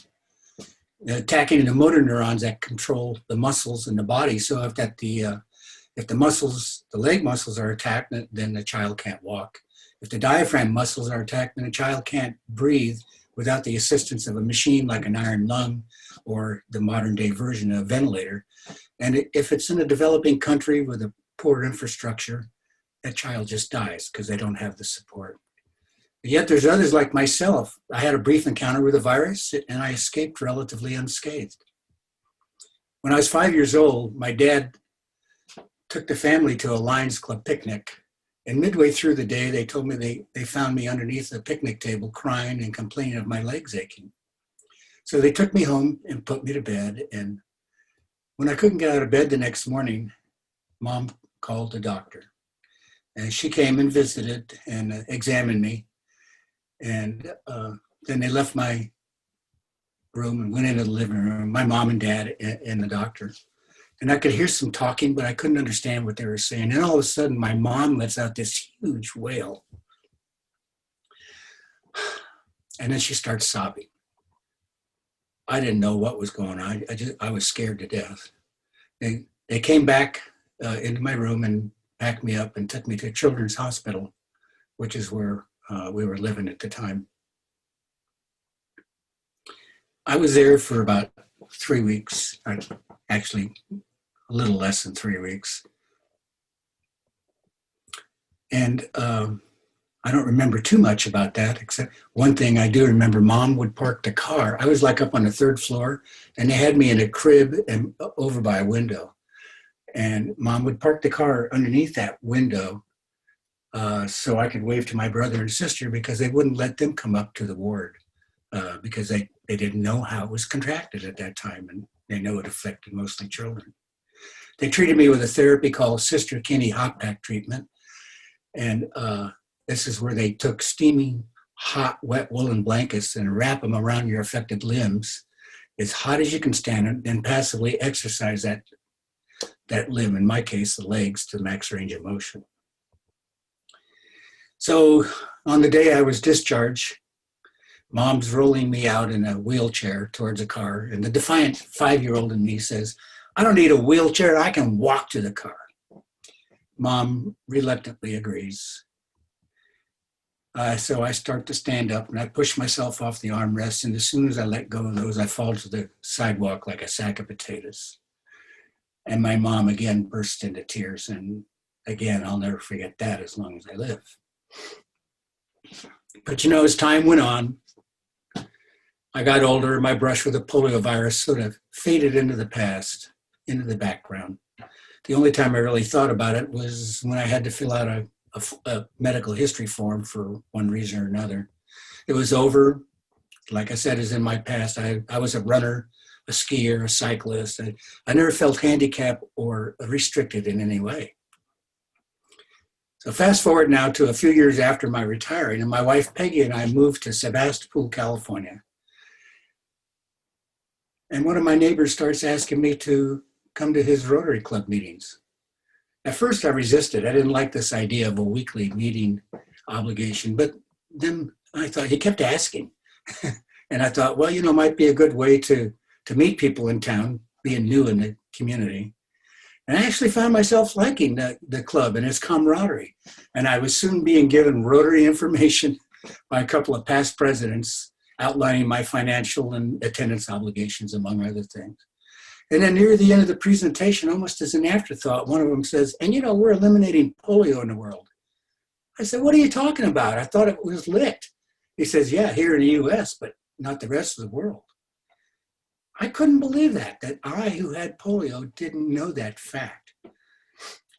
[SPEAKER 17] attacking the motor neurons that control the muscles in the body. So if the muscles, the leg muscles are attacked, then the child can't walk. If the diaphragm muscles are attacked, then the child can't breathe without the assistance of a machine like an iron lung or the modern day version of a ventilator. And if it's in a developing country with a poor infrastructure, that child just dies because they don't have the support. Yet there's others like myself. I had a brief encounter with the virus and I escaped relatively unscathed. When I was 5 years old, my dad took the family to a Lions Club picnic. And midway through the day, they told me they found me underneath the picnic table crying and complaining of my legs aching. So they took me home and put me to bed. And when I couldn't get out of bed the next morning, Mom called the doctor. And she came and visited and examined me. And then they left my room and went into the living room, my mom and dad and the doctor. And I could hear some talking, but I couldn't understand what they were saying. And all of a sudden, my mom lets out this huge wail. And then she starts sobbing. I didn't know what was going on. I was scared to death. They came back into my room and packed me up and took me to Children's Hospital, which is where we were living at the time. I was there for about 3 weeks, actually a little less than 3 weeks. And I don't remember too much about that, except one thing I do remember. Mom would park the car. I was like up on the 3rd floor, and they had me in a crib and over by a window. And Mom would park the car underneath that window so I could wave to my brother and sister, because they wouldn't let them come up to the ward because they didn't know how it was contracted at that time, and they know it affected mostly children. They treated me with a therapy called Sister Kinney hot pack treatment. And this is where they took steaming, hot, wet woolen blankets and wrap them around your affected limbs as hot as you can stand them, and passively exercise that limb, in my case, the legs, to max range of motion. So on the day I was discharged, Mom's rolling me out in a wheelchair towards a car, and the defiant 5-year-old in me says, "I don't need a wheelchair, I can walk to the car." Mom reluctantly agrees. So I start to stand up and I push myself off the armrest, and as soon as I let go of those, I fall to the sidewalk like a sack of potatoes. And my mom again burst into tears, and again, I'll never forget that as long as I live. But you know, as time went on, I got older, my brush with the polio virus sort of faded into the past, into the background. The only time I really thought about it was when I had to fill out a medical history form for one reason or another. It was over. Like I said, is in my past. I was a runner, a skier, a cyclist. I never felt handicapped or restricted in any way. So fast forward now to a few years after my retiring, and my wife Peggy and I moved to Sebastopol, California. And one of my neighbors starts asking me to come to his Rotary Club meetings. At first I resisted. I didn't like this idea of a weekly meeting obligation, but then I thought, he kept asking. And I thought, well, you know, might be a good way to meet people in town, being new in the community. And I actually found myself liking the club and its camaraderie. And I was soon being given Rotary information by a couple of past presidents. outlining my financial and attendance obligations, among other things. And then near the end of the presentation, almost as an afterthought, one of them says, and you know, we're eliminating polio in the world. I said, what are you talking about? I thought it was lit. He says, yeah, here in the US, but not the rest of the world. I couldn't believe that I, who had polio, didn't know that fact.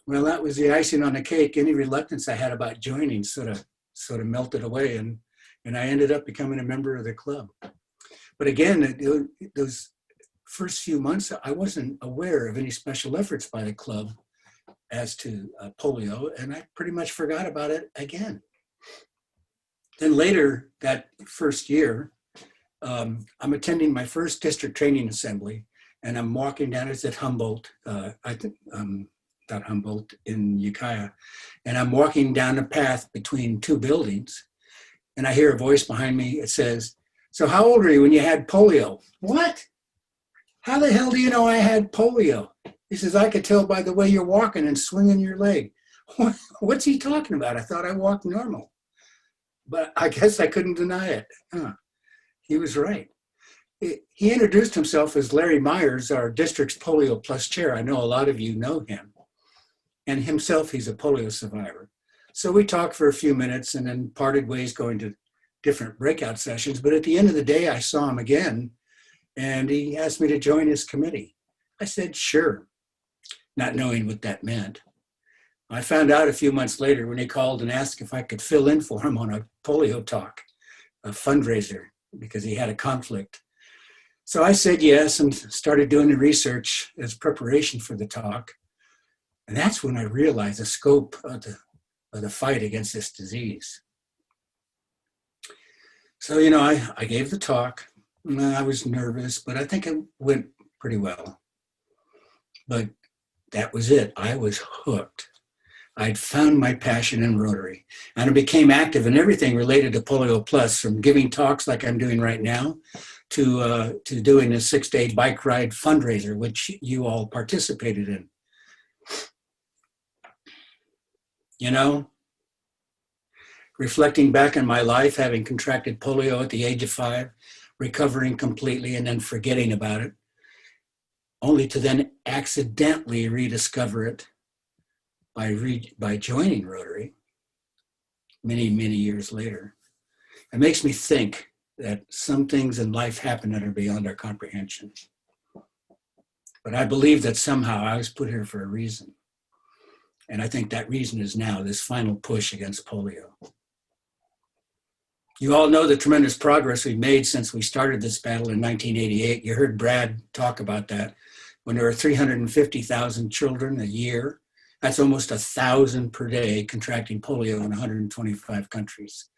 [SPEAKER 17] Well, that was the icing on the cake. Any reluctance I had about joining sort of melted away, and I ended up becoming a member of the club. But again, those first few months, I wasn't aware of any special efforts by the club as to polio, and I pretty much forgot about it again. Then later that first year, I'm attending my first district training assembly, and I'm walking down, it's at Humboldt, not Humboldt, in Ukiah, and I'm walking down the path between two buildings, and I hear a voice behind me. It says, so how old were you when you had polio? What? How the hell do you know I had polio? He says, I could tell by the way you're walking and swinging your leg. What's he talking about? I thought I walked normal. But I guess I couldn't deny it. He was right. He introduced himself as Larry Myers, our district's Polio Plus chair. I know a lot of you know him. And himself, he's a polio survivor. So we talked for a few minutes and then parted ways, going to different breakout sessions. But at the end of the day, I saw him again, and he asked me to join his committee. I said, sure, not knowing what that meant. I found out a few months later when he called and asked if I could fill in for him on a polio talk, a fundraiser, because he had a conflict. So I said yes and started doing the research as preparation for the talk. And that's when I realized the scope of the fight against this disease. So, you know, I gave the talk. I was nervous, but I think it went pretty well. But that was it. I was hooked. I'd found my passion in Rotary, and I became active in everything related to Polio Plus, from giving talks like I'm doing right now to doing a 6-day bike ride fundraiser, which you all participated in. You know, reflecting back on my life, having contracted polio at the age of 5, recovering completely and then forgetting about it, only to then accidentally rediscover it by joining Rotary many, many years later. It makes me think that some things in life happen that are beyond our comprehension. But I believe that somehow I was put here for a reason. And I think that reason is now this final push against polio. You all know the tremendous progress we've made since we started this battle in 1988. You heard Brad talk about that. When there were 350,000 children a year, that's almost 1,000 per day contracting polio in 125 countries.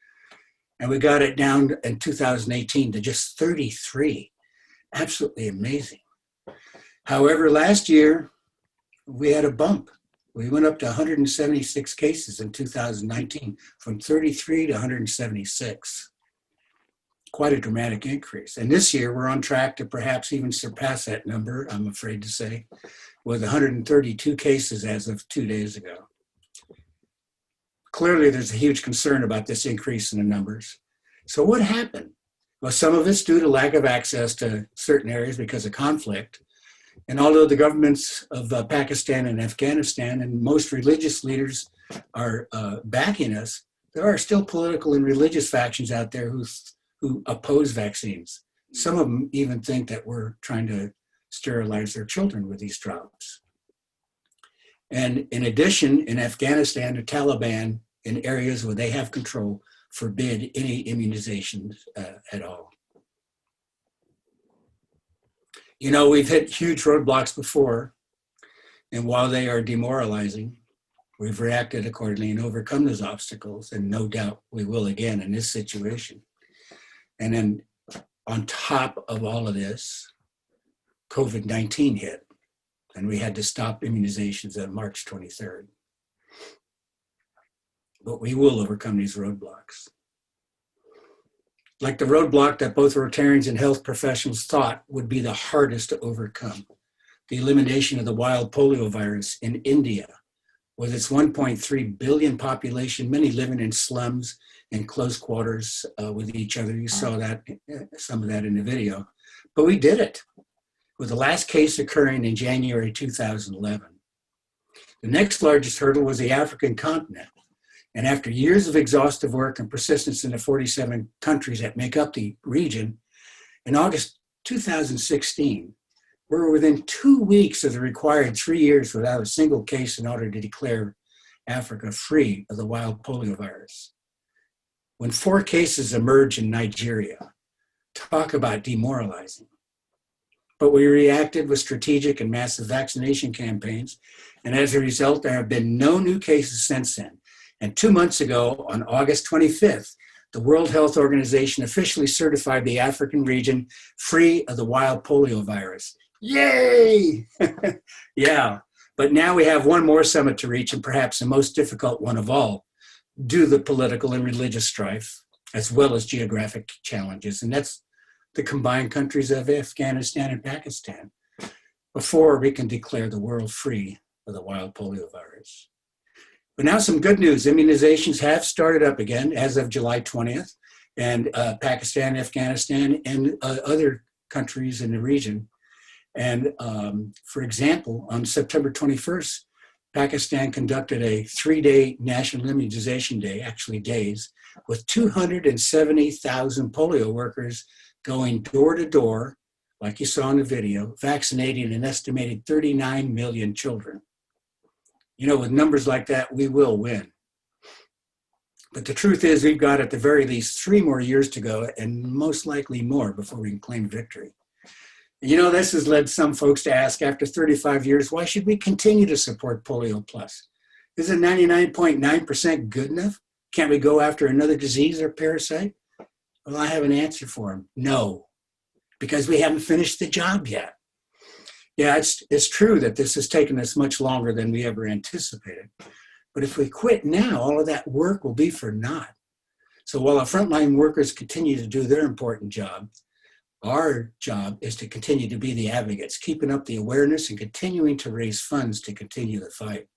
[SPEAKER 17] And we got it down in 2018 to just 33. Absolutely amazing. However, last year, we had a bump. We went up to 176 cases in 2019, from 33 to 176. Quite a dramatic increase. And this year, we're on track to perhaps even surpass that number, I'm afraid to say, with 132 cases as of 2 days ago. Clearly, there's a huge concern about this increase in the numbers. So what happened? Well, some of it's due to lack of access to certain areas because of conflict. And although the governments of Pakistan and Afghanistan and most religious leaders are backing us, there are still political and religious factions out there who oppose vaccines. Some of them even think that we're trying to sterilize their children with these drops. And in addition, in Afghanistan, the Taliban, in areas where they have control, forbid any immunizations at all. You know, we've hit huge roadblocks before, and while they are demoralizing, we've reacted accordingly and overcome those obstacles, and no doubt we will again in this situation. And then on top of all of this, COVID-19 hit, and we had to stop immunizations on March 23rd. But we will overcome these roadblocks. Like the roadblock that both Rotarians and health professionals thought would be the hardest to overcome, the elimination of the wild polio virus in India With its 1.3 billion population, many living in slums and close quarters with each other. You saw that, some of that in the video. But we did it, with the last case occurring in January 2011. The next largest hurdle was the African continent. And after years of exhaustive work and persistence in the 47 countries that make up the region, in August 2016, we were within 2 weeks of the required 3 years without a single case in order to declare Africa free of the wild polio virus. When 4 cases emerged in Nigeria, talk about demoralizing. But we reacted with strategic and massive vaccination campaigns, and as a result, there have been no new cases since then. And 2 months ago, on August 25th, the World Health Organization officially certified the African region free of the wild polio virus. Yay! Yeah, but now we have one more summit to reach, and perhaps the most difficult one of all, due to the political and religious strife, as well as geographic challenges, and that's the combined countries of Afghanistan and Pakistan, before we can declare the world free of the wild polio virus. But now some good news. Immunizations have started up again as of July 20th, and Pakistan, Afghanistan, and other countries in the region. And for example, on September 21st, Pakistan conducted a 3-day national immunization day, actually days, with 270,000 polio workers going door to door, like you saw in the video, vaccinating an estimated 39 million children. You know, with numbers like that, we will win. But the truth is, we've got at the very least 3 more years to go, and most likely more before we can claim victory. You know, this has led some folks to ask, after 35 years, why should we continue to support Polio Plus? Is it 99.9% good enough? Can't we go after another disease or parasite? Well, I have an answer for them. No, because we haven't finished the job yet. Yeah, it's true that this has taken us much longer than we ever anticipated. But if we quit now, all of that work will be for naught. So while our frontline workers continue to do their important job, our job is to continue to be the advocates, keeping up the awareness and continuing to raise funds to continue the fight.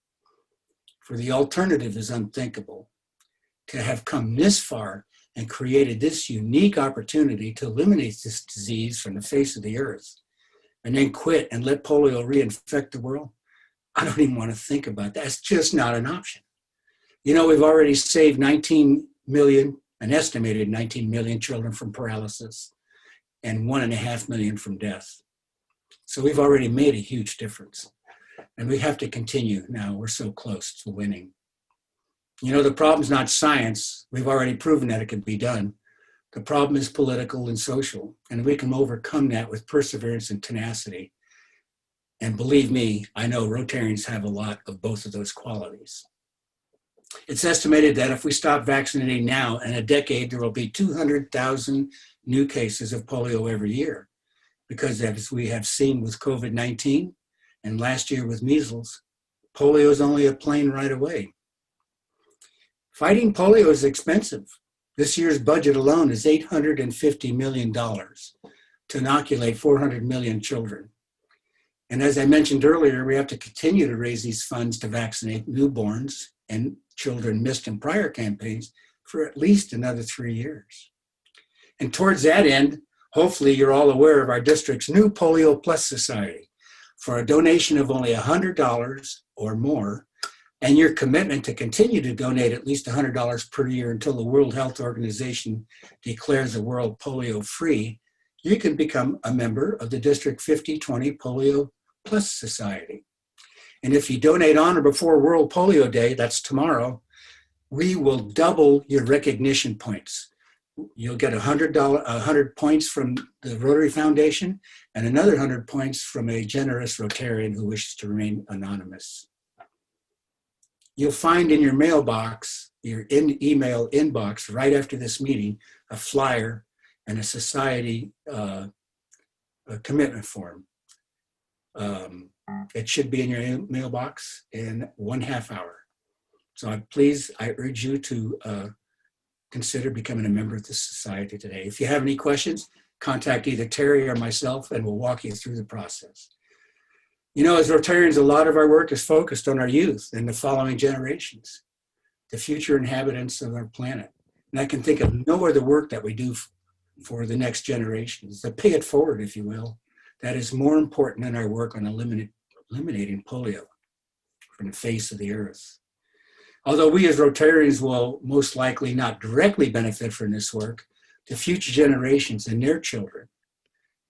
[SPEAKER 17] For the alternative is unthinkable. To have come this far and created this unique opportunity to eliminate this disease from the face of the earth, and then quit and let polio reinfect the world, I don't even want to think about that. It's just not an option. You know, we've already saved 19 million, an estimated 19 million children from paralysis, and 1.5 million from death. So we've already made a huge difference. And we have to continue now. We're so close to winning. You know, the problem's not science. We've already proven that it can be done. The problem is political and social. And we can overcome that with perseverance and tenacity. And believe me, I know Rotarians have a lot of both of those qualities. It's estimated that if we stop vaccinating now, in a decade, there will be 200,000 new cases of polio every year. Because as we have seen with COVID-19 and last year with measles, polio is only a plane ride away. Fighting polio is expensive. This year's budget alone is $850 million to inoculate 400 million children. And as I mentioned earlier, we have to continue to raise these funds to vaccinate newborns and children missed in prior campaigns for at least another 3 years. And towards that end, hopefully you're all aware of our district's new Polio Plus Society. For a donation of only $100 or more, and your commitment to continue to donate at least $100 per year until the World Health Organization declares the world polio free, you can become a member of the District 5020 Polio Plus Society. And if you donate on or before World Polio Day, that's tomorrow, we will double your recognition points. You'll get 100 points from the Rotary Foundation and another 100 points from a generous Rotarian who wishes to remain anonymous. You'll find in your mailbox, your email inbox, right after this meeting, a flyer and a society commitment form. It should be in your mailbox in 1/2 hour. So I urge you to consider becoming a member of the society today. If you have any questions, contact either Terry or myself and we'll walk you through the process. You know, as Rotarians, a lot of our work is focused on our youth and the following generations, the future inhabitants of our planet. And I can think of no other work that we do for the next generations, to pay it forward, if you will, that is more important than our work on eliminating polio from the face of the earth. Although we as Rotarians will most likely not directly benefit from this work, the future generations and their children,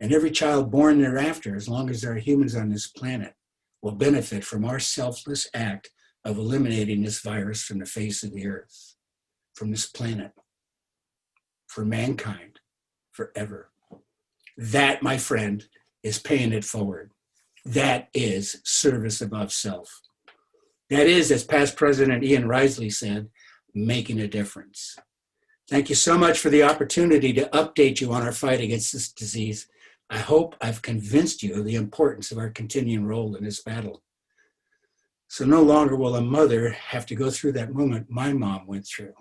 [SPEAKER 17] and every child born thereafter, as long as there are humans on this planet, will benefit from our selfless act of eliminating this virus from the face of the earth, from this planet, for mankind, forever. That, my friend, is paying it forward. That is service above self. That is, as past President Ian Risley said, making a difference. Thank you so much for the opportunity to update you on our fight against this disease. I hope I've convinced you of the importance of our continuing role in this battle. So no longer will a mother have to go through that moment my mom went through.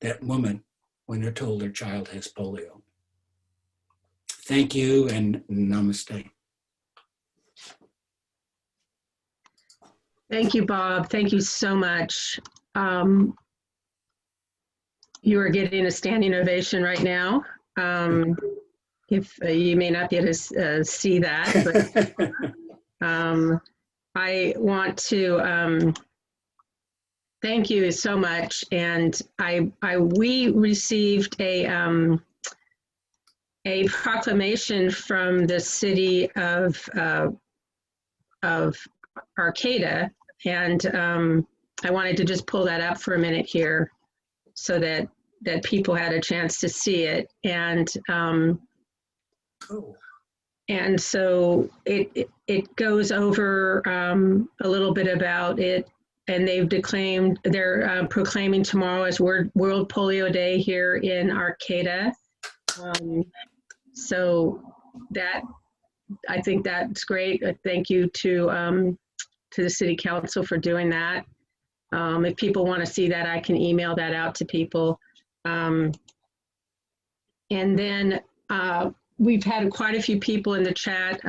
[SPEAKER 17] That moment when they're told their child has polio. Thank you and namaste.
[SPEAKER 1] Thank you, Bob. Thank you so much. You are getting a standing ovation right now. If you may not be able to see that, but I want to thank you so much. And we received a proclamation from the city of Arcata, and I wanted to just pull that up for a minute here so that people had a chance to see it. And and so it goes over a little bit about it, and they're proclaiming tomorrow as World Polio Day here in Arcata. So that, I think that's great. Thank you to the City Council for doing that. If people want to see that, I can email that out to people. And then we've had quite a few people in the chat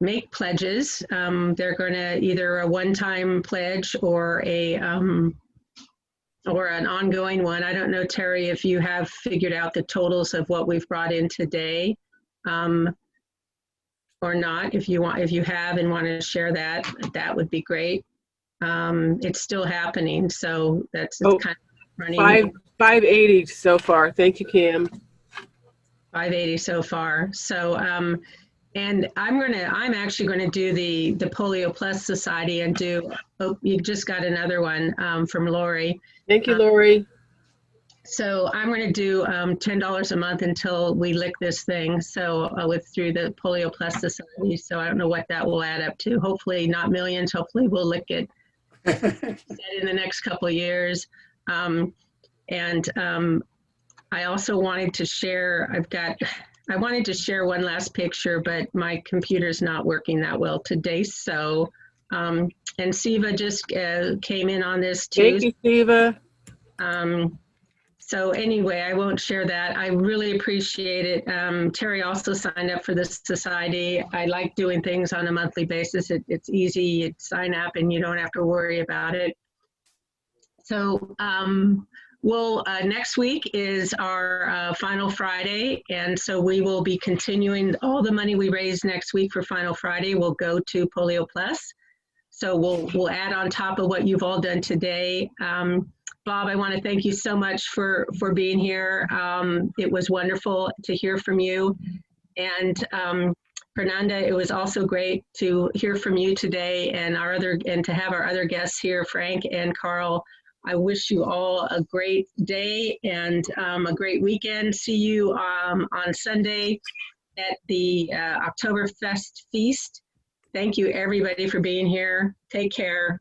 [SPEAKER 1] make pledges. They're going to either a one-time pledge or an ongoing one. I don't know, Terry, if you have figured out the totals of what we've brought in today, or not. If you have and want to share that, that would be great. It's still happening, so it's kind of running.
[SPEAKER 14] 580 so far. Thank you, Cam.
[SPEAKER 1] 580 so far. So, and I'm actually going to do the Polio Plus Society and do. Oh, you just got another one from Lori.
[SPEAKER 14] Thank you, Lori.
[SPEAKER 1] So I'm going to do $10 a month until we lick this thing. So through the Polio Plus Society. So I don't know what that will add up to. Hopefully not millions. Hopefully we'll lick it in the next couple of years. I also wanted to share. I wanted to share one last picture, but my computer's not working that well today. So, and Siva just came in on this too.
[SPEAKER 14] Thank you, Siva.
[SPEAKER 1] So anyway, I won't share that. I really appreciate it. Terry also signed up for this society. I like doing things on a monthly basis. It's easy. You sign up and you don't have to worry about it. So next week is our final Friday. And so we will be continuing all the money we raise next week for Final Friday will go to Polio Plus. So we'll add on top of what you've all done today. Bob, I want to thank you so much for being here. It was wonderful to hear from you. And Fernanda, it was also great to hear from you today and to have our other guests here, Frank and Carl. I wish you all a great day and a great weekend. See you on Sunday at the Oktoberfest Feast. Thank you everybody for being here. Take care.